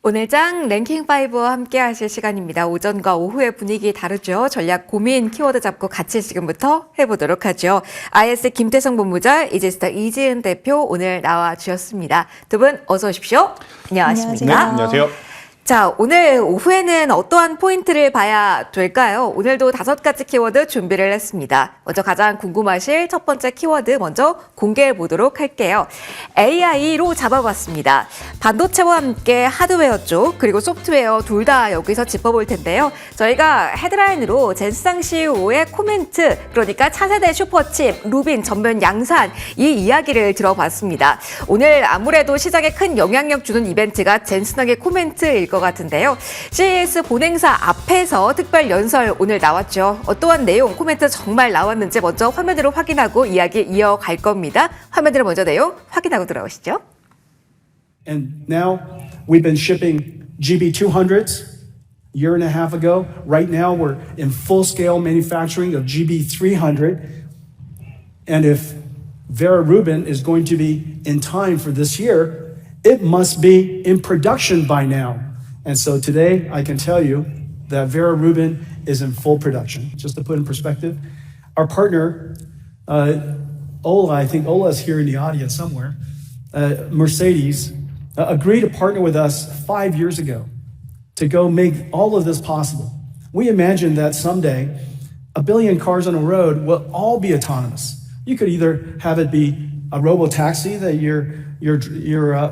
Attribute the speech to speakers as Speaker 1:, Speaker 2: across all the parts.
Speaker 1: 오늘장 랭킹5와 함께 하실 시간입니다. 오전과 오후의 분위기 다르죠. 전략 고민 키워드 잡고 같이 지금부터 해보도록 하죠. IS 김태성 본부장, 이지스타 이지은 대표 오늘 나와주셨습니다. 두 분 어서 오십시오. 안녕하십니까?
Speaker 2: 네, 안녕하세요.
Speaker 1: 자, 오늘 오후에는 어떠한 포인트를 봐야 될까요? 오늘도 5가지 키워드 준비를 했습니다. 먼저 가장 궁금하실 첫 번째 키워드 먼저 공개해 보도록 할게요. AI로 잡아봤습니다. 반도체와 함께 하드웨어 쪽 그리고 소프트웨어 둘 다 여기서 짚어볼 텐데요. 저희가 헤드라인으로 젠스상 CEO의 코멘트, 그러니까 차세대 슈퍼칩, 루빈 전면 양산 이 이야기를 들어봤습니다. 오늘 아무래도 시장에 큰 영향력 주는 이벤트가 젠스상의 코멘트일 것 같은데요. CES 본행사 앞에서 특별 연설 오늘 나왔죠. 어떠한 내용, 코멘트 정말 나왔는지 먼저 화면으로 확인하고 이야기 이어갈 겁니다. 화면으로 먼저 내용 확인하고 들어오시죠.
Speaker 3: And now we've been shipping GB200s a year and a half ago. Right now we're in full-scale manufacturing of GB300. And if Vera Rubin is going to be in time for this year, it must be in production by now. And so today I can tell you that Vera Rubin is in full production. Just to put in perspective, our partner, Ola, I think Ola is here in the audience somewhere, Mercedes, agreed to partner with us 5 years ago to go make all of this possible. We imagine that someday 1 billion cars on the road will all be autonomous. You could either have it be a robo-taxi that you're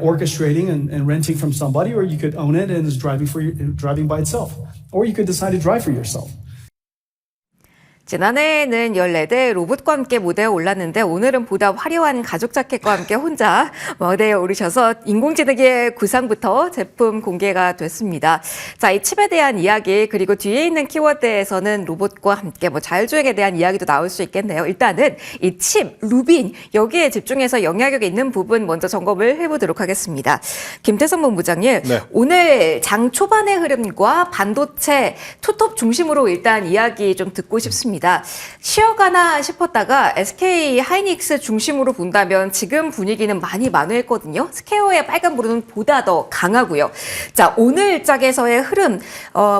Speaker 3: orchestrating and renting from somebody, or you could own it and it's driving by itself. Or you could decide to drive for yourself.
Speaker 1: 지난해에는 14대 로봇과 함께 무대에 올랐는데 오늘은 보다 화려한 가죽 자켓과 함께 혼자 무대에 오르셔서 인공지능의 구상부터 제품 공개가 됐습니다. 자, 이 칩에 대한 이야기 그리고 뒤에 있는 키워드에서는 로봇과 함께 자율주행에 대한 이야기도 나올 수 있겠네요. 일단은 이 칩, 루빈 여기에 집중해서 영향력 있는 부분 먼저 점검을 해보도록 하겠습니다. 김태성 본부장님, 네. 오늘 장 초반의 흐름과 반도체 투톱 중심으로 일단 이야기 좀 듣고 싶습니다. 쉬어가나 싶었다가 SK 하이닉스 중심으로 본다면 지금 분위기는 많이 만회했거든요. 스퀘어의 빨간불은 보다 더 강하고요. 자, 오늘 짝에서의 흐름,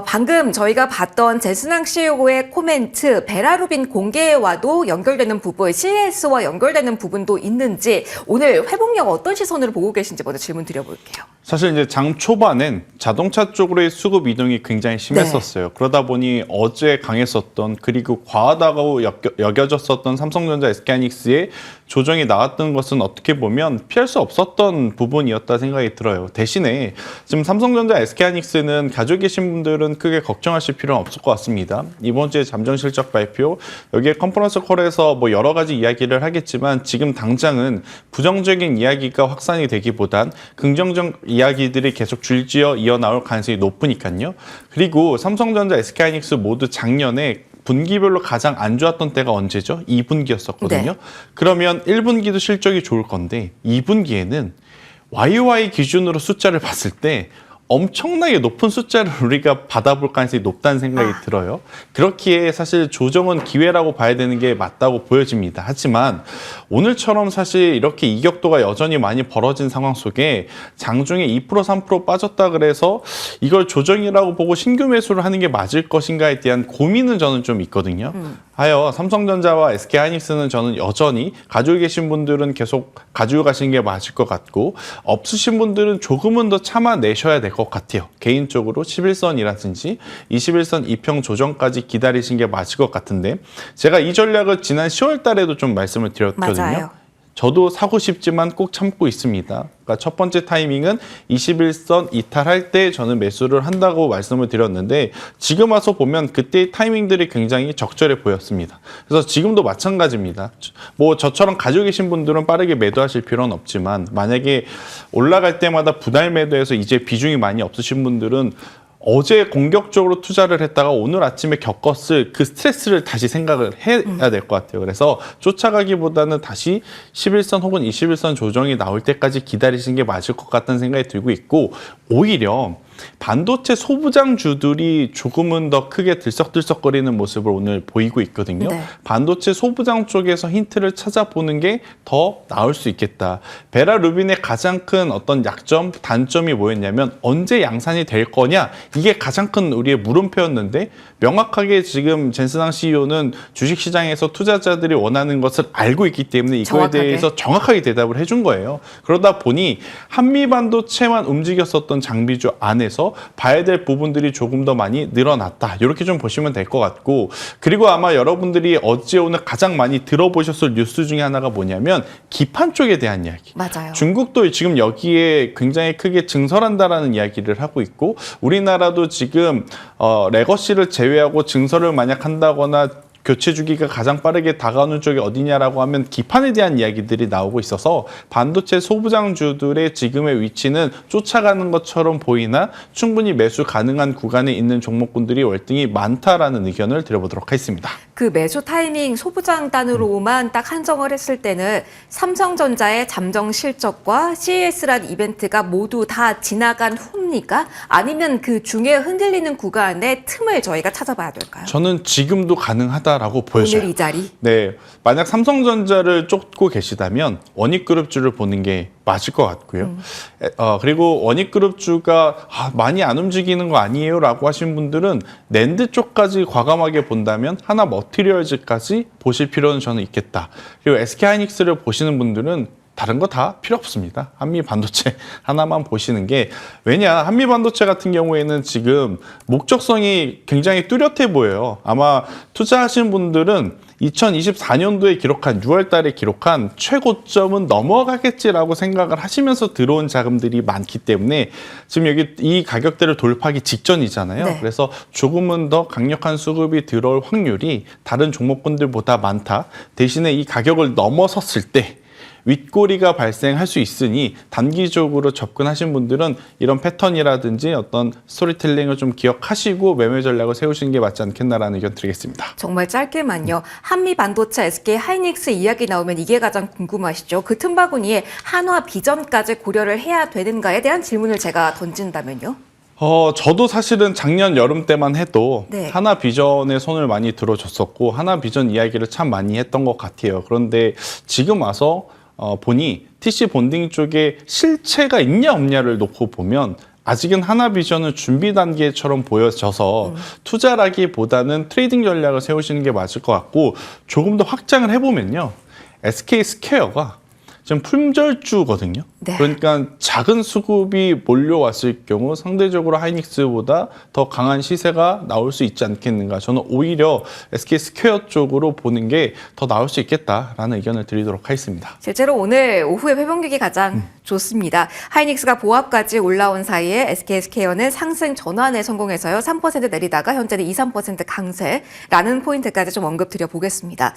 Speaker 1: 방금 저희가 봤던 젠스상 CEO의 코멘트, 베라루빈 공개와도 연결되는 부분, CES와 연결되는 부분도 있는지 오늘 회복력 어떤 시선으로 보고 계신지 먼저 질문 드려볼게요.
Speaker 2: 사실 이제 장 초반엔 자동차 쪽으로의 수급 이동이 굉장히 심했었어요. 네. 그러다 보니 어제 강했었던 그리고 과하다고 여겨졌었던 삼성전자 SK하이닉스의 조정이 나왔던 것은 어떻게 보면 피할 수 없었던 부분이었다 생각이 들어요. 대신에 지금 삼성전자 SK하이닉스는 가지고 계신 분들은 크게 걱정하실 필요는 없을 것 같습니다. 이번 주에 잠정 실적 발표, 여기에 컨퍼런스 콜에서 여러 가지 이야기를 하겠지만 지금 당장은 부정적인 이야기가 확산이 되기보단 긍정적 이야기들이 계속 줄지어 이어나올 가능성이 높으니까요. 그리고 삼성전자 SK하이닉스 모두 작년에 분기별로 가장 안 좋았던 때가 언제죠? 2분기였었거든요. 네. 그러면 1분기도 실적이 좋을 건데 2분기에는 YOY 기준으로 숫자를 봤을 때 엄청나게 높은 숫자를 우리가 받아볼 가능성이 높다는 생각이 들어요. 그렇기에 사실 조정은 기회라고 봐야 되는 게 맞다고 보여집니다. 하지만 오늘처럼 사실 이렇게 이격도가 여전히 많이 벌어진 상황 속에 장중에 2% 3% 빠졌다 그래서 이걸 조정이라고 보고 신규 매수를 하는 게 맞을 것인가에 대한 고민은 저는 좀 있거든요. 하여 삼성전자와 SK하이닉스는 저는 여전히 가지고 계신 분들은 계속 가지고 가시는 게 맞을 것 같고 없으신 분들은 조금은 더 참아내셔야 될 것 같아요. 개인적으로 11선이라든지 21선 이평 조정까지 기다리신 게 맞을 것 같은데 제가 이 전략을 지난 10월 달에도 좀 말씀을 드렸거든요. 맞아요. 저도 사고 싶지만 꼭 참고 있습니다. 그러니까 첫 번째 타이밍은 21선 이탈할 때 저는 매수를 한다고 말씀을 드렸는데 지금 와서 보면 그때의 타이밍들이 굉장히 적절해 보였습니다. 그래서 지금도 마찬가지입니다. 저처럼 가지고 계신 분들은 빠르게 매도하실 필요는 없지만 만약에 올라갈 때마다 분할 매도해서 이제 비중이 많이 없으신 분들은 어제 공격적으로 투자를 했다가 오늘 아침에 겪었을 그 스트레스를 다시 생각을 해야 될 것 같아요. 그래서 쫓아가기보다는 다시 11선 혹은 21선 조정이 나올 때까지 기다리시는 게 맞을 것 같다는 생각이 들고 있고 오히려 반도체 소부장주들이 조금은 더 크게 들썩들썩거리는 모습을 오늘 보이고 있거든요.
Speaker 1: 네.
Speaker 2: 반도체 소부장 쪽에서 힌트를 찾아보는 게 더 나을 수 있겠다. 베라 루빈의 가장 큰 어떤 약점, 단점이 뭐였냐면 언제 양산이 될 거냐? 이게 가장 큰 우리의 물음표였는데 명확하게 지금 젠슨항 CEO는 주식시장에서 투자자들이 원하는 것을 알고 있기 때문에 이거에
Speaker 1: 정확하게.
Speaker 2: 대해서 정확하게 대답을 해준 거예요. 그러다 보니 한미 반도체만 움직였었던 장비주 안에서 봐야 될 부분들이 조금 더 많이 늘어났다. 이렇게 좀 보시면 될 것 같고, 그리고 아마 여러분들이 어제 오늘 가장 많이 들어보셨을 뉴스 중에 하나가 뭐냐면 기판 쪽에 대한 이야기.
Speaker 1: 맞아요.
Speaker 2: 중국도 지금 여기에 굉장히 크게 증설한다라는 이야기를 하고 있고, 우리나라도 지금 레거시를 제외하고 증설을 만약 한다거나 교체 주기가 가장 빠르게 다가오는 쪽이 어디냐라고 하면 기판에 대한 이야기들이 나오고 있어서 반도체 소부장주들의 지금의 위치는 쫓아가는 것처럼 보이나 충분히 매수 가능한 구간에 있는 종목군들이 월등히 많다라는 의견을 드려보도록 하겠습니다.
Speaker 1: 그 매수 타이밍 소부장단으로만 딱 한정을 했을 때는 삼성전자의 잠정 실적과 CES란 이벤트가 모두 다 지나간 후입니까? 아니면 그 중에 흔들리는 구간의 틈을 저희가 찾아봐야 될까요?
Speaker 2: 저는 지금도 가능하다라고 보여져요.
Speaker 1: 오늘 이 자리?
Speaker 2: 네, 만약 삼성전자를 쫓고 계시다면 원익그룹주를 보는 게 맞을 것 같고요. 그리고 원익그룹주가 많이 안 움직이는 거 아니에요? 라고 하신 분들은 낸드 쪽까지 과감하게 본다면 하나 머티리얼즈까지 보실 필요는 저는 있겠다. 그리고 SK하이닉스를 보시는 분들은 다른 거 다 필요 없습니다. 한미 반도체 하나만 보시는 게, 왜냐, 한미 반도체 같은 경우에는 지금 목적성이 굉장히 뚜렷해 보여요. 아마 투자하신 분들은 2024년도에 기록한 6월 달에 기록한 최고점은 넘어가겠지라고 생각을 하시면서 들어온 자금들이 많기 때문에 지금 여기 이 가격대를 돌파하기 직전이잖아요.
Speaker 1: 네.
Speaker 2: 그래서 조금은 더 강력한 수급이 들어올 확률이 다른 종목군들보다 많다. 대신에 이 가격을 넘어섰을 때 윗꼬리가 발생할 수 있으니 단기적으로 접근하신 분들은 이런 패턴이라든지 어떤 스토리텔링을 좀 기억하시고 매매 전략을 세우시는 게 맞지 않겠나라는 의견 드리겠습니다.
Speaker 1: 정말 짧게만요. 한미 반도체, SK 하이닉스 이야기 나오면 이게 가장 궁금하시죠. 그 틈바구니에 한화 비전까지 고려를 해야 되는가에 대한 질문을 제가 던진다면요.
Speaker 2: 저도 사실은 작년 여름 때만 해도
Speaker 1: 네.
Speaker 2: 하나비전에 손을 많이 들어줬었고 하나비전 이야기를 참 많이 했던 것 같아요. 그런데 지금 와서 보니 TC 본딩 쪽에 실체가 있냐 없냐를 놓고 보면 아직은 하나비전은 준비 단계처럼 보여져서 투자라기보다는 트레이딩 전략을 세우시는 게 맞을 것 같고, 조금 더 확장을 해보면요. SK 스퀘어가 지금 품절주거든요.
Speaker 1: 네.
Speaker 2: 그러니까 작은 수급이 몰려왔을 경우 상대적으로 하이닉스보다 더 강한 시세가 나올 수 있지 않겠는가. 저는 오히려 SK 스퀘어 쪽으로 보는 게 더 나올 수 있겠다라는 의견을 드리도록 하겠습니다.
Speaker 1: 실제로 오늘 오후에 회복력이 가장 좋습니다. 하이닉스가 보합까지 올라온 사이에 SK스퀘어는 상승 전환에 성공해서요. 3% 내리다가 현재는 2, 3% 강세라는 포인트까지 좀 언급 드려보겠습니다.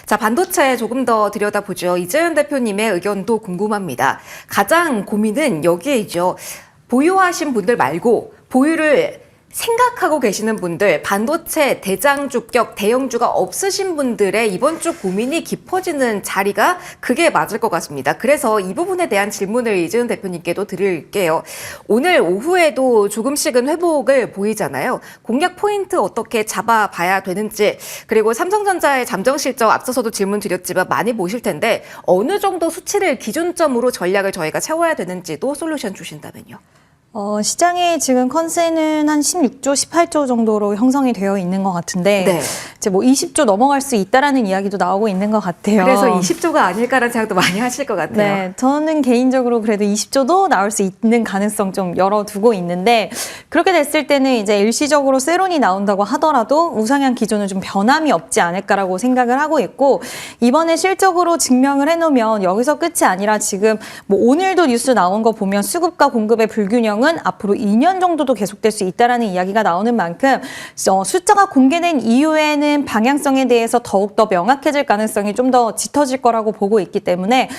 Speaker 1: 자, 반도체 조금 더 들여다보죠. 이재현 대표님의 의견도 궁금합니다. 가장 고민은 여기에죠. 보유하신 분들 말고 보유를 생각하고 계시는 분들, 반도체 대장주격 대형주가 없으신 분들의 이번 주 고민이 깊어지는 자리가 그게 맞을 것 같습니다. 그래서 이 부분에 대한 질문을 이재훈 대표님께도 드릴게요. 오늘 오후에도 조금씩은 회복을 보이잖아요. 공략 포인트 어떻게 잡아봐야 되는지, 그리고 삼성전자의 잠정 실적 앞서서도 질문 드렸지만 많이 보실 텐데 어느 정도 수치를 기준점으로 전략을 저희가 세워야 되는지도 솔루션 주신다면요.
Speaker 4: 시장의 지금 컨센은 한 16조, 18조 정도로 형성이 되어 있는 것 같은데,
Speaker 1: 네.
Speaker 4: 이제 뭐 20조 넘어갈 수 있다라는 이야기도 나오고 있는 것 같아요.
Speaker 1: 그래서 20조가 아닐까라는 생각도 많이 하실 것 같아요.
Speaker 4: 네, 저는 개인적으로 그래도 20조도 나올 수 있는 가능성 좀 열어두고 있는데, 그렇게 됐을 때는 이제 일시적으로 세론이 나온다고 하더라도 우상향 기조는 좀 변함이 없지 않을까라고 생각을 하고 있고, 이번에 실적으로 증명을 해놓으면 여기서 끝이 아니라 지금 뭐 오늘도 뉴스 나온 거 보면 수급과 공급의 불균형은 앞으로 2년 정도도 계속될 수 있다라는 이야기가 나오는 만큼 숫자가 공개된 이후에는 방향성에 대해서 더욱더 명확해질 가능성이 좀 더 짙어질 거라고 보고 있기 때문에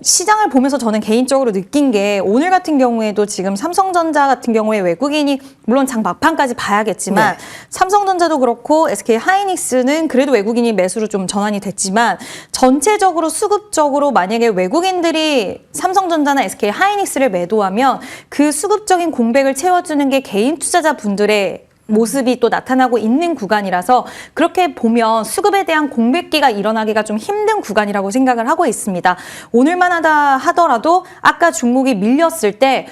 Speaker 4: 시장을 보면서 저는 개인적으로 느낀 게, 오늘 같은 경우에도 지금 삼성전자 같은 경우에 외국인이 물론 장 막판까지 봐야겠지만
Speaker 1: 네.
Speaker 4: 삼성전자도 그렇고 SK 하이닉스는 그래도 외국인이 매수로 좀 전환이 됐지만, 전체적으로 수급적으로 만약에 외국인들이 삼성전자나 SK 하이닉스를 매도하면 그 수급 수급적인 공백을 채워주는 게 개인 투자자분들의 모습이 또 나타나고 있는 구간이라서 그렇게 보면 수급에 대한 공백기가 일어나기가 좀 힘든 구간이라고 생각을 하고 있습니다. 오늘만 하더라도 아까 종목이 밀렸을 때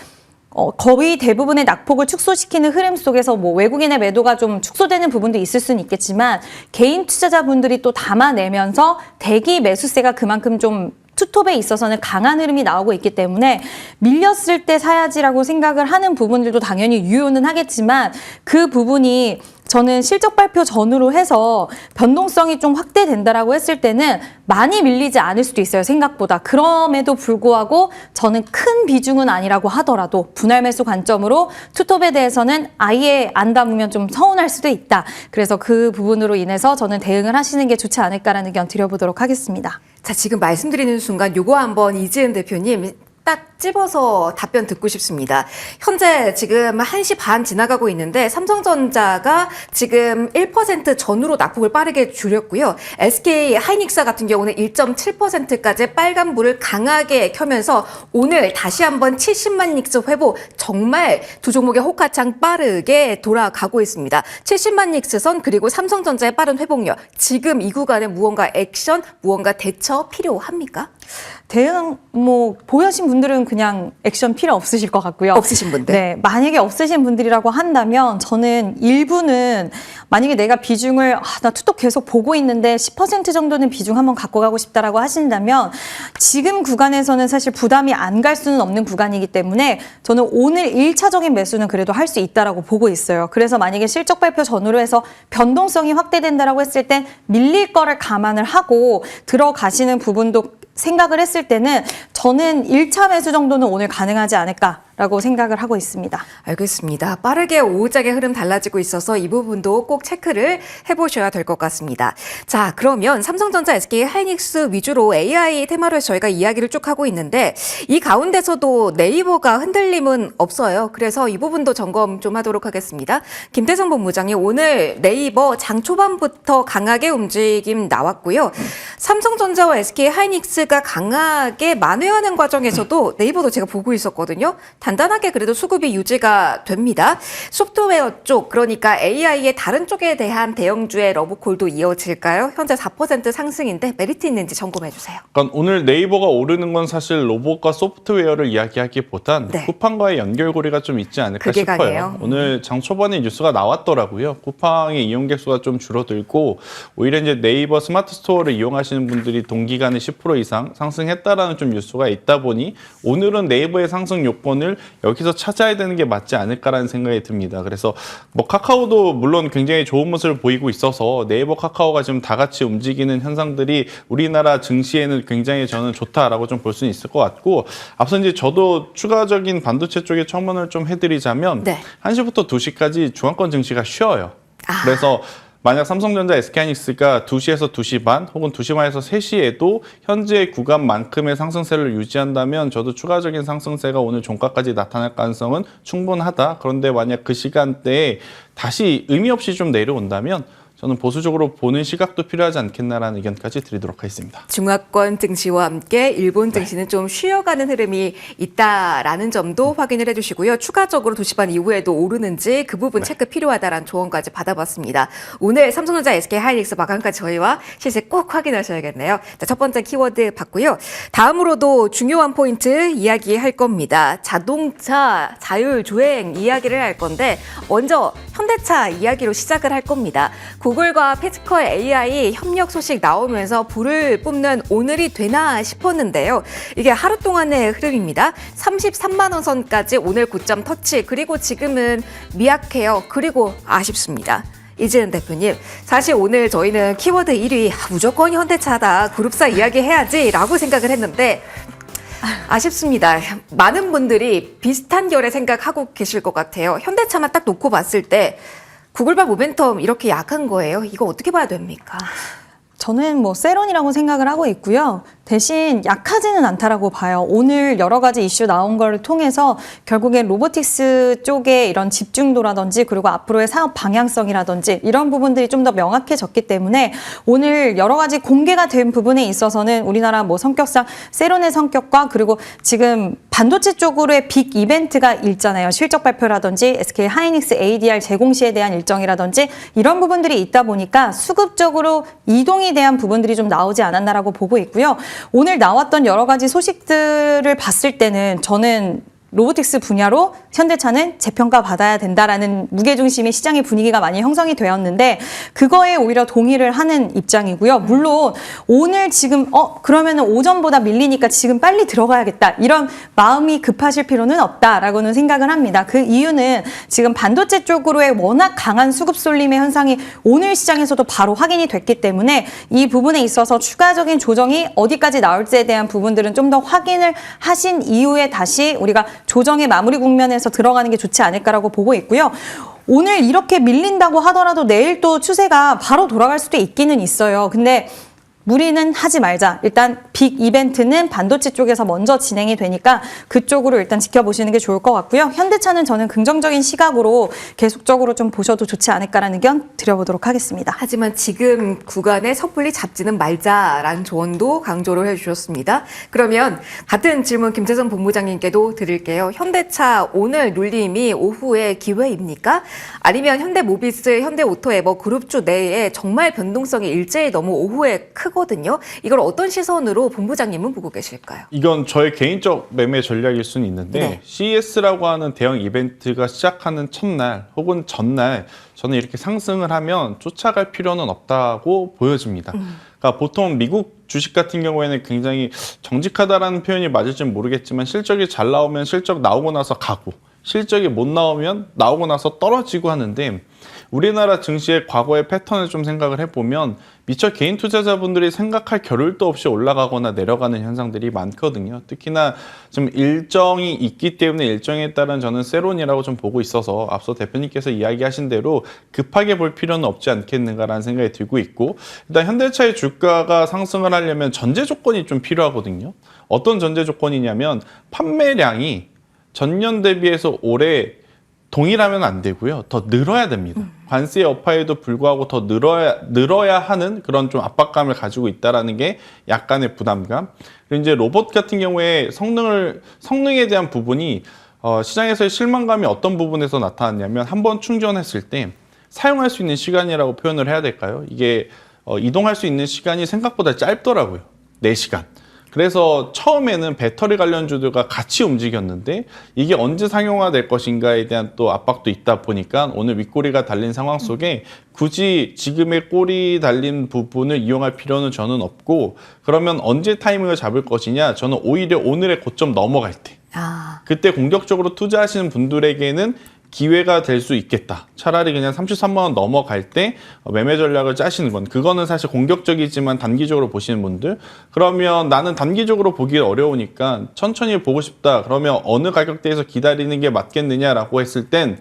Speaker 4: 거의 대부분의 낙폭을 축소시키는 흐름 속에서 뭐 외국인의 매도가 좀 축소되는 부분도 있을 수는 있겠지만 개인 투자자분들이 또 담아내면서 대기 매수세가 그만큼 좀 투톱에 있어서는 강한 흐름이 나오고 있기 때문에 밀렸을 때 사야지라고 생각을 하는 부분들도 당연히 유효는 하겠지만 그 부분이 저는 실적 발표 전후로 해서 변동성이 좀 확대된다라고 했을 때는 많이 밀리지 않을 수도 있어요, 생각보다. 그럼에도 불구하고 저는 큰 비중은 아니라고 하더라도 분할 매수 관점으로 투톱에 대해서는 아예 안 담으면 좀 서운할 수도 있다. 그래서 그 부분으로 인해서 저는 대응을 하시는 게 좋지 않을까라는 의견 드려보도록 하겠습니다.
Speaker 1: 자, 지금 말씀드리는 순간 요거 한번 이지은 대표님 딱 집어서 답변 듣고 싶습니다. 현재 지금 1시 반 지나가고 있는데 삼성전자가 지금 1% 전후로 낙폭을 빠르게 줄였고요. SK 하이닉스 같은 경우는 1.7%까지 빨간불을 강하게 켜면서 오늘 다시 한번 70만 닉스 회복, 정말 두 종목의 호가창 빠르게 돌아가고 있습니다. 70만 닉스선 그리고 삼성전자의 빠른 회복력, 지금 이 구간에 무언가 액션, 무언가 대처 필요합니까?
Speaker 4: 대응 보유하신 분들은 그냥 액션 필요 없으실 것 같고요.
Speaker 1: 없으신 분들?
Speaker 4: 네, 만약에 없으신 분들이라고 한다면 저는 일부는 만약에 내가 비중을 나 투톱 계속 보고 있는데 10% 정도는 비중 한번 갖고 가고 싶다라고 하신다면 지금 구간에서는 사실 부담이 안 갈 수는 없는 구간이기 때문에 저는 오늘 1차적인 매수는 그래도 할 수 있다라고 보고 있어요. 그래서 만약에 실적 발표 전후로 해서 변동성이 확대된다라고 했을 땐 밀릴 거를 감안을 하고 들어가시는 부분도 생각을 했을 때는 저는 1차 매수 정도는 오늘 가능하지 않을까라고 생각을 하고 있습니다.
Speaker 1: 알겠습니다. 빠르게 오후장의 흐름 달라지고 있어서 이 부분도 꼭 체크를 해보셔야 될 것 같습니다. 자, 그러면 삼성전자, SK 하이닉스 위주로 AI 테마로 해서 저희가 이야기를 쭉 하고 있는데 이 가운데서도 네이버가 흔들림은 없어요. 그래서 이 부분도 점검 좀 하도록 하겠습니다. 김태성 본부장이 오늘 네이버 장 초반부터 강하게 움직임 나왔고요. 삼성전자와 SK 하이닉스가 강하게 만회하는 과정에서도 네이버도 제가 보고 있었거든요. 단단하게 그래도 수급이 유지가 됩니다. 소프트웨어 쪽, 그러니까 AI의 다른 쪽에 대한 대형주의 러브콜도 이어질까요? 현재 4% 상승인데 메리트 있는지 점검해 주세요.
Speaker 2: 그러니까 오늘 네이버가 오르는 건 사실 로봇과 소프트웨어를 이야기하기보단
Speaker 1: 네.
Speaker 2: 쿠팡과의 연결고리가 좀 있지 않을까
Speaker 1: 그게
Speaker 2: 싶어요.
Speaker 1: 강해요.
Speaker 2: 오늘 장 초반에 뉴스가 나왔더라고요. 쿠팡의 이용객 수가 좀 줄어들고 오히려 이제 네이버 스마트 스토어를 이용하시는 분들이 동기간에 10% 이상 상승했다라는 좀 뉴스가 있다 보니 오늘은 네이버의 상승 요건을 여기서 찾아야 되는 게 맞지 않을까라는 생각이 듭니다. 그래서 뭐 카카오도 물론 굉장히 좋은 모습을 보이고 있어서 네이버 카카오가 지금 다 같이 움직이는 현상들이 우리나라 증시에는 굉장히 저는 좋다라고 좀 볼 수는 있을 것 같고 앞서 이제 저도 추가적인 반도체 쪽에 첨언을 좀 해드리자면
Speaker 1: 네.
Speaker 2: 1시부터 2시까지 중앙권 증시가 쉬어요. 그래서 만약 삼성전자, SK하이닉스가 2시에서 2시 반 혹은 2시 반에서 3시에도 현재 구간만큼의 상승세를 유지한다면 저도 추가적인 상승세가 오늘 종가까지 나타날 가능성은 충분하다. 그런데 만약 그 시간대에 다시 의미 없이 좀 내려온다면 저는 보수적으로 보는 시각도 필요하지 않겠나라는 의견까지 드리도록 하겠습니다.
Speaker 1: 중화권 증시와 함께 일본 증시는 좀 쉬어가는 흐름이 있다라는 점도 확인을 해주시고요. 추가적으로 2시 반 이후에도 오르는지 그 부분 체크 필요하다라는 조언까지 받아봤습니다. 오늘 삼성전자, SK 하이닉스 마감까지 저희와 시세 꼭 확인하셔야겠네요. 자, 첫 번째 키워드 봤고요. 다음으로도 중요한 포인트 이야기할 겁니다. 자동차 자율주행 이야기를 할 건데 먼저 현대차 이야기로 시작을 할 겁니다. 구글과 패스커 AI 협력 소식 나오면서 불을 뿜는 오늘이 되나 싶었는데요. 이게 하루 동안의 흐름입니다. 33만 원 선까지 오늘 고점 터치, 그리고 지금은 미약해요. 그리고 아쉽습니다. 이지은 대표님, 사실 오늘 저희는 키워드 1위 무조건 현대차다, 그룹사 이야기 해야지 라고 생각을 했는데 아쉽습니다. 많은 분들이 비슷한 결의 생각하고 계실 것 같아요. 현대차만 딱 놓고 봤을 때 구글바 모멘텀 이렇게 약한 거예요. 이거 어떻게 봐야 됩니까?
Speaker 4: 저는 세론이라고 생각을 하고 있고요. 대신 약하지는 않다라고 봐요. 오늘 여러 가지 이슈 나온 걸 통해서 결국엔 로보틱스 쪽에 이런 집중도라든지 그리고 앞으로의 사업 방향성이라든지 이런 부분들이 좀 더 명확해졌기 때문에 오늘 여러 가지 공개가 된 부분에 있어서는 우리나라 뭐 성격상 세론의 성격과 그리고 지금 반도체 쪽으로의 빅 이벤트가 있잖아요. 실적 발표라든지 SK 하이닉스 ADR 제공 시에 대한 일정이라든지 이런 부분들이 있다 보니까 수급적으로 이동에 대한 부분들이 좀 나오지 않았나라고 보고 있고요. 오늘 나왔던 여러 가지 소식들을 봤을 때는 저는 로보틱스 분야로 현대차는 재평가 받아야 된다라는 무게중심의 시장의 분위기가 많이 형성이 되었는데 그거에 오히려 동의를 하는 입장이고요. 물론 오늘 지금 그러면은 오전보다 밀리니까 지금 빨리 들어가야겠다 이런 마음이 급하실 필요는 없다라고는 생각을 합니다. 그 이유는 지금 반도체 쪽으로의 워낙 강한 수급 쏠림의 현상이 오늘 시장에서도 바로 확인이 됐기 때문에 이 부분에 있어서 추가적인 조정이 어디까지 나올지에 대한 부분들은 좀 더 확인을 하신 이후에 다시 우리가 조정의 마무리 국면에서 들어가는 게 좋지 않을까라고 보고 있고요. 오늘 이렇게 밀린다고 하더라도 내일 또 추세가 바로 돌아갈 수도 있기는 있어요. 근데 무리는 하지 말자. 일단 빅 이벤트는 반도체 쪽에서 먼저 진행이 되니까 그쪽으로 일단 지켜보시는 게 좋을 것 같고요. 현대차는 저는 긍정적인 시각으로 계속적으로 좀 보셔도 좋지 않을까라는 의견 드려보도록 하겠습니다.
Speaker 1: 하지만 지금 구간에 섣불리 잡지는 말자라는 조언도 강조를 해주셨습니다. 그러면 같은 질문 김태선 본부장님께도 드릴게요. 현대차 오늘 눌림이 오후에 기회입니까? 아니면 현대모비스, 현대오토에버 그룹주 내에 정말 변동성이 일제히 너무 오후에 크거든요. 이걸 어떤 시선으로 본부장님은 보고 계실까요?
Speaker 2: 이건 저의 개인적 매매 전략일 수는 있는데
Speaker 1: 네.
Speaker 2: CES라고 하는 대형 이벤트가 시작하는 첫날 혹은 전날 저는 이렇게 상승을 하면 쫓아갈 필요는 없다고 보여집니다. 그러니까 보통 미국 주식 같은 경우에는 굉장히 정직하다라는 표현이 맞을지는 모르겠지만 실적이 잘 나오면 실적 나오고 나서 가고 실적이 못 나오면 나오고 나서 떨어지고 하는데 우리나라 증시의 과거의 패턴을 좀 생각을 해보면 미처 개인 투자자분들이 생각할 겨를도 없이 올라가거나 내려가는 현상들이 많거든요. 특히나 지금 일정이 있기 때문에 일정에 따른 저는 세론이라고 좀 보고 있어서 앞서 대표님께서 이야기하신 대로 급하게 볼 필요는 없지 않겠는가라는 생각이 들고 있고 일단 현대차의 주가가 상승을 하려면 전제 조건이 좀 필요하거든요. 어떤 전제 조건이냐면 판매량이 전년 대비해서 올해 동일하면 안 되고요. 더 늘어야 됩니다. 관세 여파에도 불구하고 더 늘어야 하는 그런 좀 압박감을 가지고 있다라는 게 약간의 부담감. 그리고 이제 로봇 같은 경우에 성능에 대한 부분이 시장에서의 실망감이 어떤 부분에서 나타났냐면 한번 충전했을 때 사용할 수 있는 시간이라고 표현을 해야 될까요? 이게 이동할 수 있는 시간이 생각보다 짧더라고요. 4시간. 그래서 처음에는 배터리 관련주들과 같이 움직였는데 이게 언제 상용화될 것인가에 대한 또 압박도 있다 보니까 오늘 윗꼬리가 달린 상황 속에 굳이 지금의 꼬리 달린 부분을 이용할 필요는 저는 없고 그러면 언제 타이밍을 잡을 것이냐 저는 오히려 오늘의 고점 넘어갈 때 그때 공격적으로 투자하시는 분들에게는 기회가 될 수 있겠다. 차라리 그냥 33만 원 넘어갈 때 매매 전략을 짜시는 건 그거는 사실 공격적이지만 단기적으로 보시는 분들 그러면 나는 단기적으로 보기 어려우니까 천천히 보고 싶다. 그러면 어느 가격대에서 기다리는 게 맞겠느냐라고 했을 땐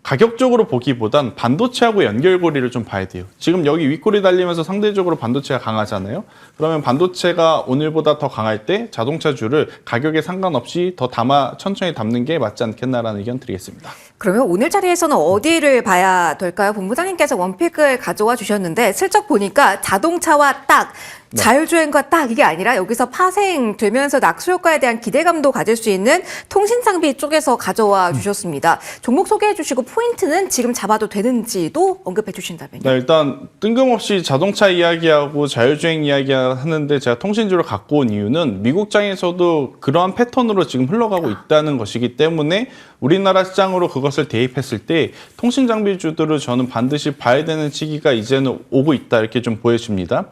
Speaker 2: 가격적으로 보기보단 반도체하고 연결고리를 좀 봐야 돼요. 지금 여기 윗꼬리 달리면서 상대적으로 반도체가 강하잖아요. 그러면 반도체가 오늘보다 더 강할 때 자동차주를 가격에 상관없이 더 천천히 담는 게 맞지 않겠나라는 의견 드리겠습니다.
Speaker 1: 그러면 오늘 자리에서는 어디를 봐야 될까요? 본부장님께서 원픽을 가져와 주셨는데 슬쩍 보니까 자동차와 딱 자율주행과 딱 이게 아니라 여기서 파생되면서 낙수 효과에 대한 기대감도 가질 수 있는 통신장비 쪽에서 가져와 주셨습니다. 종목 소개해 주시고 포인트는 지금 잡아도 되는지도 언급해 주신다면요.
Speaker 2: 네, 일단 뜬금없이 자동차 이야기하고 자율주행 이야기하는데 제가 통신주를 갖고 온 이유는 미국장에서도 그러한 패턴으로 지금 흘러가고 있다는 것이기 때문에 우리나라 시장으로 그것을 대입했을 때 통신장비주들을 저는 반드시 봐야 되는 시기가 이제는 오고 있다 이렇게 좀 보여집니다.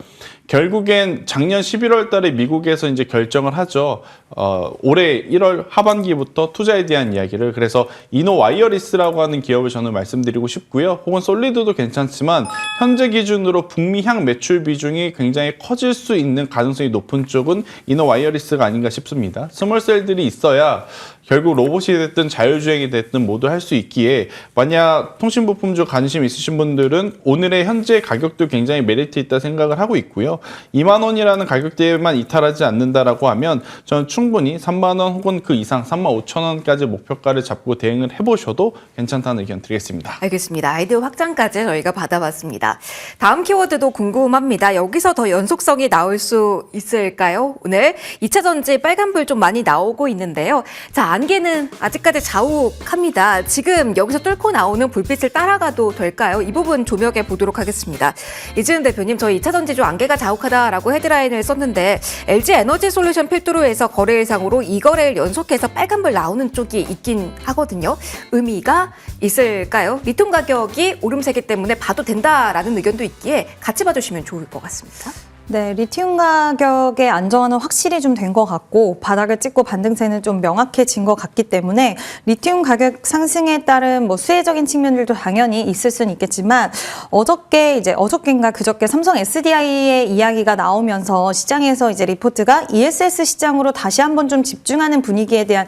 Speaker 2: 결국엔 작년 11월 달에 미국에서 이제 결정을 하죠. 올해 1월 하반기부터 투자에 대한 이야기를. 그래서 이노와이어리스라고 하는 기업을 저는 말씀드리고 싶고요. 혹은 솔리드도 괜찮지만 현재 기준으로 북미향 매출 비중이 굉장히 커질 수 있는 가능성이 높은 쪽은 이노와이어리스가 아닌가 싶습니다. 스몰셀들이 있어야 결국 로봇이 됐든 자율주행이 됐든 모두 할 수 있기에 만약 통신부품주 관심 있으신 분들은 오늘의 현재 가격도 굉장히 메리트 있다 생각을 하고 있고요. 2만 원이라는 가격대에만 이탈하지 않는다라고 하면 저는 충분히 3만 원 혹은 그 이상 3만 5천 원까지 목표가를 잡고 대응을 해보셔도 괜찮다는 의견 드리겠습니다.
Speaker 1: 알겠습니다. 아이디어 확장까지 저희가 받아봤습니다. 다음 키워드도 궁금합니다. 여기서 더 연속성이 나올 수 있을까요? 오늘 2차 전지 빨간불 좀 많이 나오고 있는데요. 자, 안개는 아직까지 자욱합니다. 지금 여기서 뚫고 나오는 불빛을 따라가도 될까요? 이 부분 조명해 보도록 하겠습니다. 이지은 대표님, 저희 2차 전지주 안개가 자욱하다라고 헤드라인을 썼는데 LG 에너지 솔루션 필두로에서 거래일상으로 2거래일 연속해서 빨간불 나오는 쪽이 있긴 하거든요. 의미가 있을까요? 리튬 가격이 오름세기 때문에 봐도 된다라는 의견도 있기에 같이 봐주시면 좋을 것 같습니다.
Speaker 4: 네, 리튬 가격의 안정화는 확실히 좀 된 것 같고 바닥을 찍고 반등세는 좀 명확해진 것 같기 때문에 리튬 가격 상승에 따른 뭐 수혜적인 측면들도 당연히 있을 수는 있겠지만 어저께인가 그저께 삼성 SDI의 이야기가 나오면서 시장에서 이제 리포트가 ESS 시장으로 다시 한번 좀 집중하는 분위기에 대한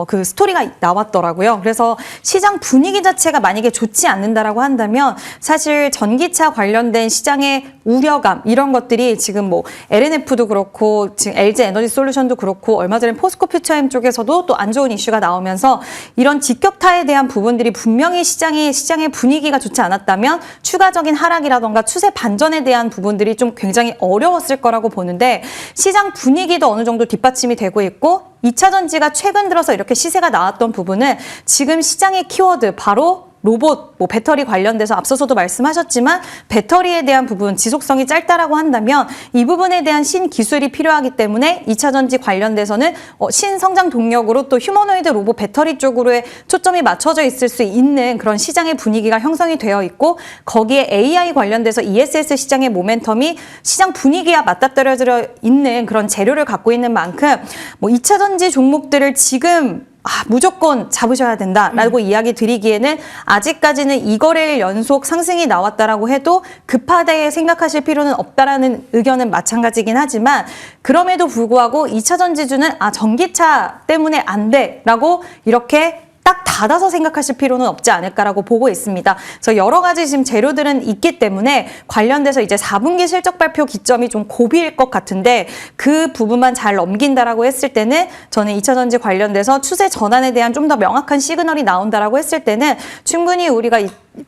Speaker 4: 그 스토리가 나왔더라고요. 그래서 시장 분위기 자체가 만약에 좋지 않는다라고 한다면 사실 전기차 관련된 시장의 우려감 이런 것들이 지금 뭐 LNF도 그렇고 지금 LG 에너지 솔루션도 그렇고 얼마 전에 포스코 퓨처엠 쪽에서도 또 안 좋은 이슈가 나오면서 이런 직격타에 대한 부분들이 분명히 시장의 분위기가 좋지 않았다면 추가적인 하락이라던가 추세 반전에 대한 부분들이 좀 굉장히 어려웠을 거라고 보는데 시장 분위기도 어느 정도 뒷받침이 되고 있고 2차 전지가 최근 들어서 이렇게 시세가 나왔던 부분은 지금 시장의 키워드 바로 로봇, 뭐 배터리 관련돼서 앞서서도 말씀하셨지만 배터리에 대한 부분 지속성이 짧다라고 한다면 이 부분에 대한 신기술이 필요하기 때문에 2차 전지 관련돼서는 신성장 동력으로 또 휴머노이드 로봇 배터리 쪽으로의 초점이 맞춰져 있을 수 있는 그런 시장의 분위기가 형성이 되어 있고 거기에 AI 관련돼서 ESS 시장의 모멘텀이 시장 분위기와 맞닥뜨려져 있는 그런 재료를 갖고 있는 만큼 뭐 2차 전지 종목들을 지금 무조건 잡으셔야 된다라고 이야기 드리기에는 아직까지는 2거래일 연속 상승이 나왔다라고 해도 급하게 생각하실 필요는 없다라는 의견은 마찬가지긴 하지만 그럼에도 불구하고 2차 전지주는 전기차 때문에 안 돼라고 이렇게 딱 닫아서 생각하실 필요는 없지 않을까라고 보고 있습니다. 그래서 여러 가지 지금 재료들은 있기 때문에 관련돼서 이제 4분기 실적 발표 기점이 좀 고비일 것 같은데 그 부분만 잘 넘긴다라고 했을 때는 저는 2차 전지 관련돼서 추세 전환에 대한 좀 더 명확한 시그널이 나온다라고 했을 때는 충분히 우리가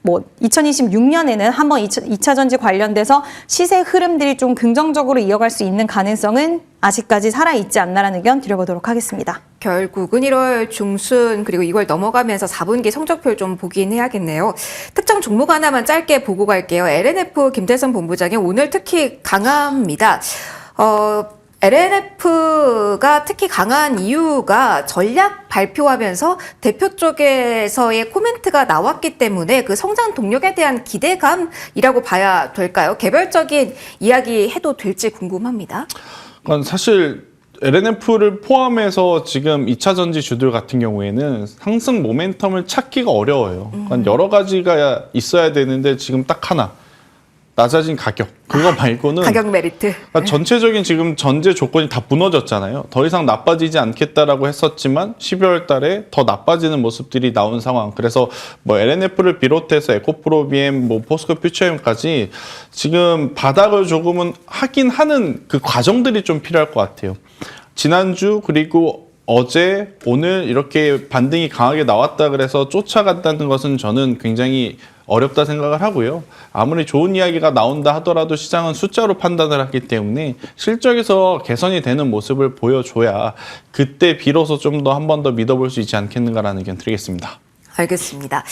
Speaker 4: 2026년에는 한번 2차 전지 관련돼서 시세 흐름들이 좀 긍정적으로 이어갈 수 있는 가능성은 아직까지 살아있지 않나라는 의견 드려보도록 하겠습니다.
Speaker 1: 결국은 1월 중순 그리고 이걸 넘어가면서 4분기 성적표를 좀 보긴 해야겠네요. 특정 종목 하나만 짧게 보고 갈게요. LNF 김태선 본부장이 오늘 특히 강합니다. LNF가 특히 강한 이유가 전략 발표하면서 대표 쪽에서의 코멘트가 나왔기 때문에 그 성장 동력에 대한 기대감이라고 봐야 될까요? 개별적인 이야기 해도 될지 궁금합니다.
Speaker 2: 사실 LNF를 포함해서 지금 2차 전지 주들 같은 경우에는 상승 모멘텀을 찾기가 어려워요. 여러 가지가 있어야 되는데 지금 딱 하나. 낮아진 가격. 그거 말고는
Speaker 1: 가격 메리트.
Speaker 2: 그러니까 전체적인 지금 전제 조건이 다 무너졌잖아요. 더 이상 나빠지지 않겠다라고 했었지만 12월 달에 더 나빠지는 모습들이 나온 상황. 그래서 뭐 LNF를 비롯해서 에코프로비엠, 뭐 포스코 퓨처엠까지 지금 바닥을 조금은 하긴 하는 그 과정들이 좀 필요할 것 같아요. 지난주 그리고 어제, 오늘 이렇게 반등이 강하게 나왔다 그래서 쫓아간다는 것은 저는 굉장히 어렵다 생각을 하고요. 아무리 좋은 이야기가 나온다 하더라도 시장은 숫자로 판단을 하기 때문에 실적에서 개선이 되는 모습을 보여줘야 그때 비로소 좀 더 한 번 더 믿어볼 수 있지 않겠는가라는 의견 드리겠습니다.
Speaker 1: 알겠습니다.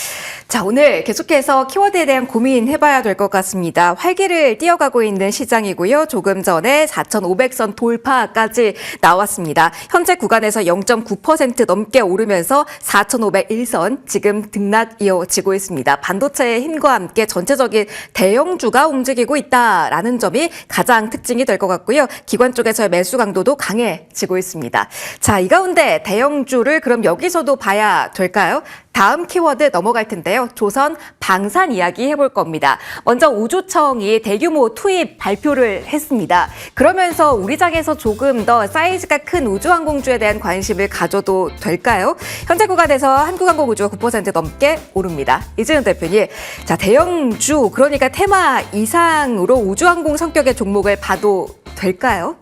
Speaker 1: 자, 오늘 계속해서 키워드에 대한 고민 해봐야 될 것 같습니다. 활기를 띄어가고 있는 시장이고요. 조금 전에 4,500선 돌파까지 나왔습니다. 현재 구간에서 0.9% 넘게 오르면서 4,501선 지금 등락 이어지고 있습니다. 반도체의 힘과 함께 전체적인 대형주가 움직이고 있다라는 점이 가장 특징이 될 것 같고요. 기관 쪽에서의 매수 강도도 강해지고 있습니다. 자, 이 가운데 대형주를 그럼 여기서도 봐야 될까요? 다음 키워드 넘어갈 텐데요. 조선 방산 이야기 해볼 겁니다. 먼저 우주청이 대규모 투입 발표를 했습니다. 그러면서 우리 장에서 조금 더 사이즈가 큰 우주항공주에 대한 관심을 가져도 될까요? 현재 구간에서 한국항공우주가 9% 넘게 오릅니다. 이재훈 대표님, 자, 대형주, 그러니까 테마 이상으로 우주항공 성격의 종목을 봐도 될까요?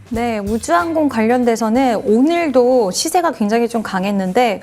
Speaker 4: 네, 우주항공 관련돼서는 오늘도 시세가 굉장히 좀 강했는데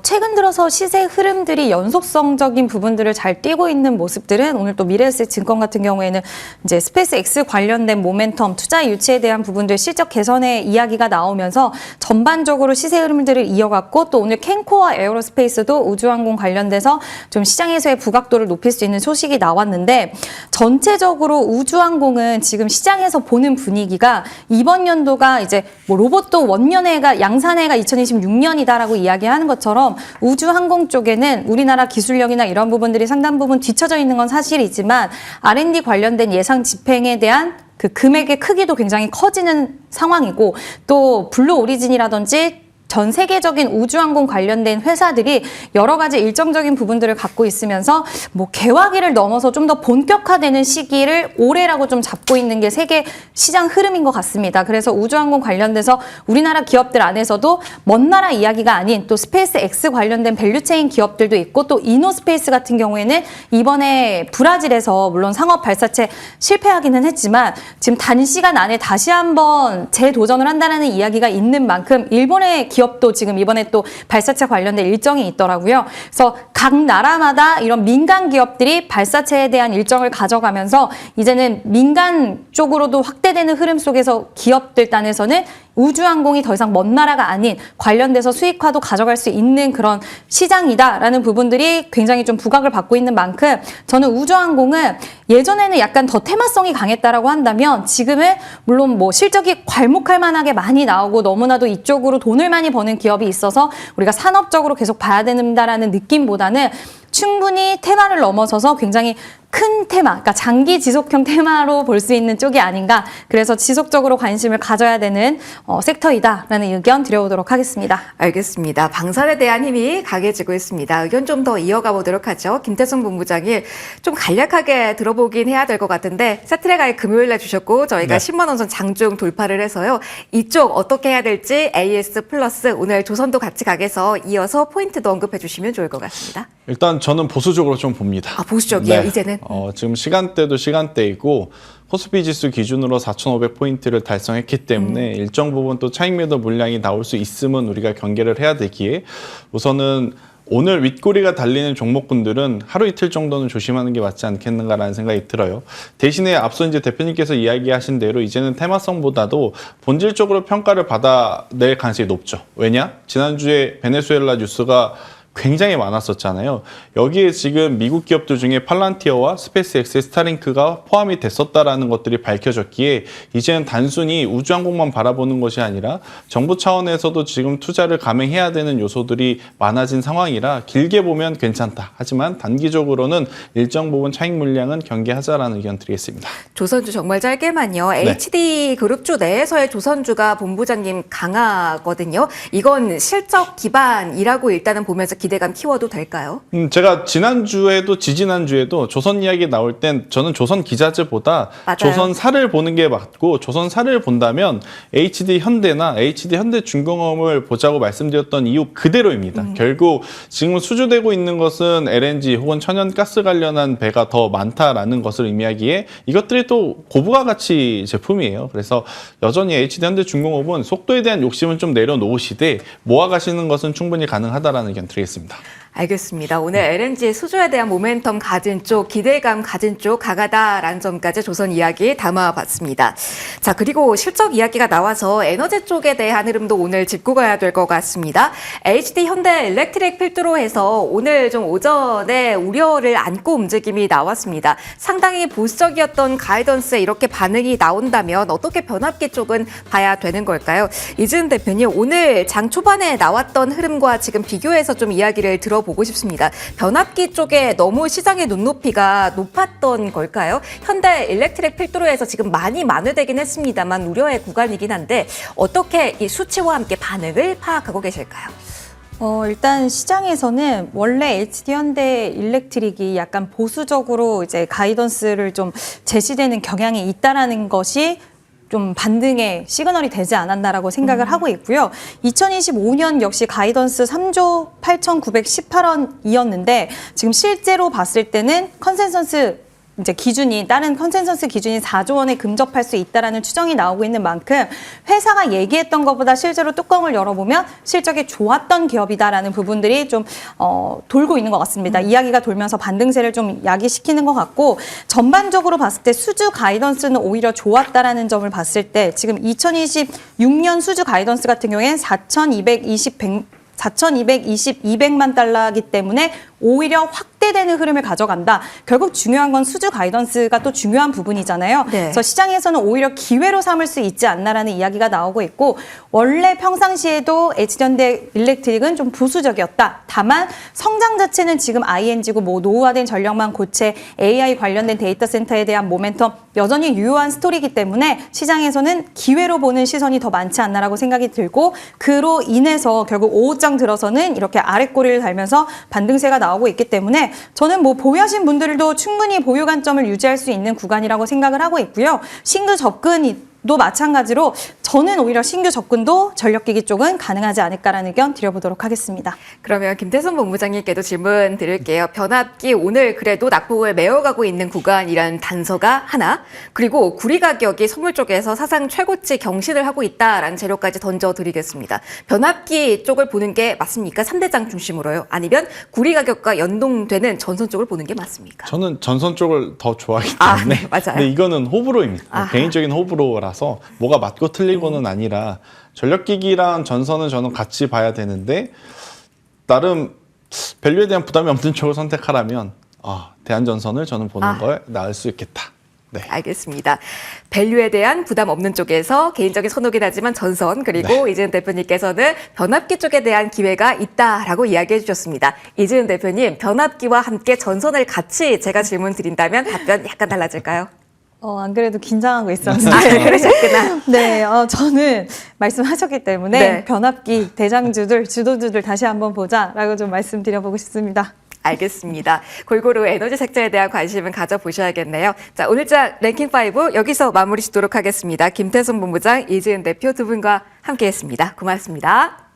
Speaker 4: 최근 들어서 시세 흐름들이 연속성적인 부분들을 잘 띄고 있는 모습들은 오늘 또 미래에셋 증권 같은 경우에는 이제 스페이스 X 관련된 모멘텀, 투자 유치에 대한 부분들 실적 개선의 이야기가 나오면서 전반적으로 시세 흐름들을 이어갔고 또 오늘 캔코어 에어로스페이스도 우주항공 관련돼서 좀 시장에서의 부각도를 높일 수 있는 소식이 나왔는데 전체적으로 우주항공은 지금 시장에서 보는 분위기가 이번 연도가 이제 뭐 로봇도 원년해가 양산해가 2026년이다라고 이야기하는 것처럼 우주항공 쪽에는 우리나라 기술력이나 이런 부분들이 상당 부분 뒤처져 있는 건 사실이지만 R&D 관련된 예상 집행에 대한 그 금액의 크기도 굉장히 커지는 상황이고 또 블루 오리진이라든지 전 세계적인 우주항공 관련된 회사들이 여러 가지 일정적인 부분들을 갖고 있으면서 뭐 개화기를 넘어서 좀 더 본격화되는 시기를 올해라고 좀 잡고 있는 게 세계 시장 흐름인 것 같습니다. 그래서 우주항공 관련돼서 우리나라 기업들 안에서도 먼 나라 이야기가 아닌 또 스페이스 X 관련된 밸류체인 기업들도 있고 또 이노스페이스 같은 경우에는 이번에 브라질에서 물론 상업 발사체 실패하기는 했지만 지금 단시간 안에 다시 한번 재도전을 한다는 이야기가 있는 만큼 일본의 기업도 지금 이번에 또 발사체 관련된 일정이 있더라고요. 그래서 각 나라마다 이런 민간 기업들이 발사체에 대한 일정을 가져가면서 이제는 민간 쪽으로도 확대되는 흐름 속에서 기업들 단에서는 우주항공이 더 이상 먼 나라가 아닌 관련돼서 수익화도 가져갈 수 있는 그런 시장이다라는 부분들이 굉장히 좀 부각을 받고 있는 만큼 저는 우주항공은 예전에는 약간 더 테마성이 강했다라고 한다면 지금은 물론 뭐 실적이 괄목할 만하게 많이 나오고 너무나도 이쪽으로 돈을 많이 버는 기업이 있어서 우리가 산업적으로 계속 봐야 된다라는 느낌보다는 충분히 테마를 넘어서서 굉장히 큰 테마, 그러니까 장기 지속형 테마로 볼 수 있는 쪽이 아닌가. 그래서 지속적으로 관심을 가져야 되는 섹터이다라는 의견 드려보도록 하겠습니다.
Speaker 1: 알겠습니다. 방산에 대한 힘이 강해지고 있습니다. 의견 좀 더 이어가 보도록 하죠. 김태성 본부장이 좀 간략하게 들어보긴 해야 될 것 같은데 세트랙아이 금요일에 주셨고 저희가
Speaker 2: 네.
Speaker 1: 10만 원 선 장중 돌파를 해서요. 이쪽 어떻게 해야 될지 AS 플러스 오늘 조선도 같이 가게서 이어서 포인트도 언급해 주시면 좋을 것 같습니다.
Speaker 2: 일단 저는 보수적으로 좀 봅니다.
Speaker 1: 아, 보수적이에요, 이제는?
Speaker 2: 지금 시간대도 시간대이고 코스피 지수 기준으로 4,500포인트를 달성했기 때문에 일정 부분 또 차익 매도 물량이 나올 수 있으면 우리가 경계를 해야 되기에 우선은 오늘 윗꼬리가 달리는 종목군들은 하루 이틀 정도는 조심하는 게 맞지 않겠는가라는 생각이 들어요. 대신에 앞서 이제 대표님께서 이야기하신 대로 이제는 테마성보다도 본질적으로 평가를 받아낼 가능성이 높죠. 왜냐? 지난주에 베네수엘라 뉴스가 굉장히 많았었잖아요. 여기에 지금 미국 기업들 중에 팔란티어와 스페이스X, 스타링크가 포함이 됐었다라는 것들이 밝혀졌기에 이제는 단순히 우주항공만 바라보는 것이 아니라 정부 차원에서도 지금 투자를 감행해야 되는 요소들이 많아진 상황이라 길게 보면 괜찮다. 하지만 단기적으로는 일정 부분 차익 물량은 경계하자라는 의견 드리겠습니다.
Speaker 1: 조선주 정말 짧게만요. HD 그룹주 내에서의 조선주가 본부장님 강하거든요. 이건 실적 기반이라고 일단은 보면서 기대감 키워도 될까요?
Speaker 2: 제가 지난주에도 지지난주에도 조선 이야기 나올 땐 저는 조선 기자재보다
Speaker 1: 맞아요.
Speaker 2: 조선사를 보는 게 맞고 조선사를 본다면 HD 현대나 HD 현대중공업을 보자고 말씀드렸던 이유 그대로입니다. 결국 지금 수주되고 있는 것은 LNG 혹은 천연가스 관련한 배가 더 많다라는 것을 의미하기에 이것들이 또 고부가 가치 제품이에요. 그래서 여전히 HD 현대중공업은 속도에 대한 욕심은 좀 내려놓으시되 모아가시는 것은 충분히 가능하다라는 의견 드리겠습니다.
Speaker 1: 알겠습니다. 오늘 LNG 수주에 대한 모멘텀 가진 쪽, 기대감 가진 쪽 강하다라는 점까지 조선 이야기 담아봤습니다. 자, 그리고 실적 이야기가 나와서 에너지 쪽에 대한 흐름도 오늘 짚고 가야 될 것 같습니다. HD 현대 일렉트릭 필두로 해서 오늘 좀 오전에 우려를 안고 움직임이 나왔습니다. 상당히 보수적이었던 가이던스에 이렇게 반응이 나온다면 어떻게 변압기 쪽은 봐야 되는 걸까요? 이준 대표님, 오늘 장 초반에 나왔던 흐름과 지금 비교해서 좀 이야기를 들어보고 싶습니다. 변압기 쪽에 너무 시장의 눈높이가 높았던 걸까요? 현대 일렉트릭 필두로 해서 지금 많이 만회되긴 했습니다만 우려의 구간이긴 한데 어떻게 이 수치와 함께 반응을 파악하고 계실까요?
Speaker 4: 일단 시장에서는 원래 HD현대 일렉트릭이 약간 보수적으로 이제 가이던스를 좀 제시되는 경향이 있다라는 것이 좀 반등의 시그널이 되지 않았나라고 생각을 하고 있고요. 2025년 역시 가이던스 3조 8,918원이었는데 지금 실제로 봤을 때는 컨센서스 이제 기준이 다른 컨센서스 기준이 4조 원에 근접할 수 있다라는 추정이 나오고 있는 만큼 회사가 얘기했던 것보다 실제로 뚜껑을 열어보면 실적이 좋았던 기업이다라는 부분들이 좀 돌고 있는 것 같습니다. 이야기가 돌면서 반등세를 좀 야기시키는 것 같고 전반적으로 봤을 때 수주 가이던스는 오히려 좋았다라는 점을 봤을 때 지금 2026년 수주 가이던스 같은 경우에는 4,220-200만 달러이기 때문에 오히려 확대되는 흐름을 가져간다. 결국 중요한 건 수주 가이던스가 또 중요한 부분이잖아요.
Speaker 1: 네.
Speaker 4: 그래서 시장에서는 오히려 기회로 삼을 수 있지 않나라는 이야기가 나오고 있고 원래 평상시에도 HD현대 일렉트릭은 좀 보수적이었다. 다만 성장 자체는 지금 ING고 뭐 노후화된 전력망 고체, AI 관련된 데이터 센터에 대한 모멘텀 여전히 유효한 스토리이기 때문에 시장에서는 기회로 보는 시선이 더 많지 않나라고 생각이 들고 그로 인해서 결국 5장 들어서는 이렇게 아랫꼬리를 달면서 반등세가 나오고 있기 때문에 저는 뭐 보유하신 분들도 충분히 보유 관점을 유지할 수 있는 구간이라고 생각을 하고 있고요. 신규 접근도 마찬가지로 저는 오히려 신규 접근도 전력기기 쪽은 가능하지 않을까라는 의견 드려보도록 하겠습니다.
Speaker 1: 그러면 김태선 본부장님께도 질문 드릴게요. 변압기 오늘 그래도 낙폭을 메워가고 있는 구간이라는 단서가 하나, 그리고 구리 가격이 선물 쪽에서 사상 최고치 경신을 하고 있다라는 재료까지 던져드리겠습니다. 변압기 쪽을 보는 게 맞습니까? 3대장 중심으로요? 아니면 구리 가격과 연동되는 전선 쪽을 보는 게 맞습니까?
Speaker 2: 저는 전선 쪽을 더 좋아하기 때문에.
Speaker 1: 네, 맞아요.
Speaker 2: 근데 이거는 호불호입니다.
Speaker 1: 아하.
Speaker 2: 개인적인 호불호라서 뭐가 맞고 틀리고는 아니라 전력기기랑 전선은 저는 같이 봐야 되는데 나름 밸류에 대한 부담이 없는 쪽을 선택하라면 대한전선을 저는 보는 걸 나을 수 있겠다. 네.
Speaker 1: 알겠습니다. 밸류에 대한 부담 없는 쪽에서 개인적인 선호긴 하지만 전선, 그리고 이재은 대표님께서는 변압기 쪽에 대한 기회가 있다라고 이야기해 주셨습니다. 이재은 대표님, 변압기와 함께 전선을 같이 제가 질문 드린다면 답변 약간 달라질까요?
Speaker 4: 안 그래도 긴장하고 있었는데.
Speaker 1: 그러셨구나.
Speaker 4: 네, 저는 말씀하셨기 때문에
Speaker 1: 네.
Speaker 4: 변압기 대장주들, 주도주들 다시 한번 보자라고 좀 말씀드려보고 싶습니다.
Speaker 1: 알겠습니다. 골고루 에너지 섹터에 대한 관심은 가져보셔야겠네요. 자, 오늘자 랭킹5 여기서 마무리 짓도록 하겠습니다. 김태선 본부장, 이재은 대표 두 분과 함께했습니다. 고맙습니다.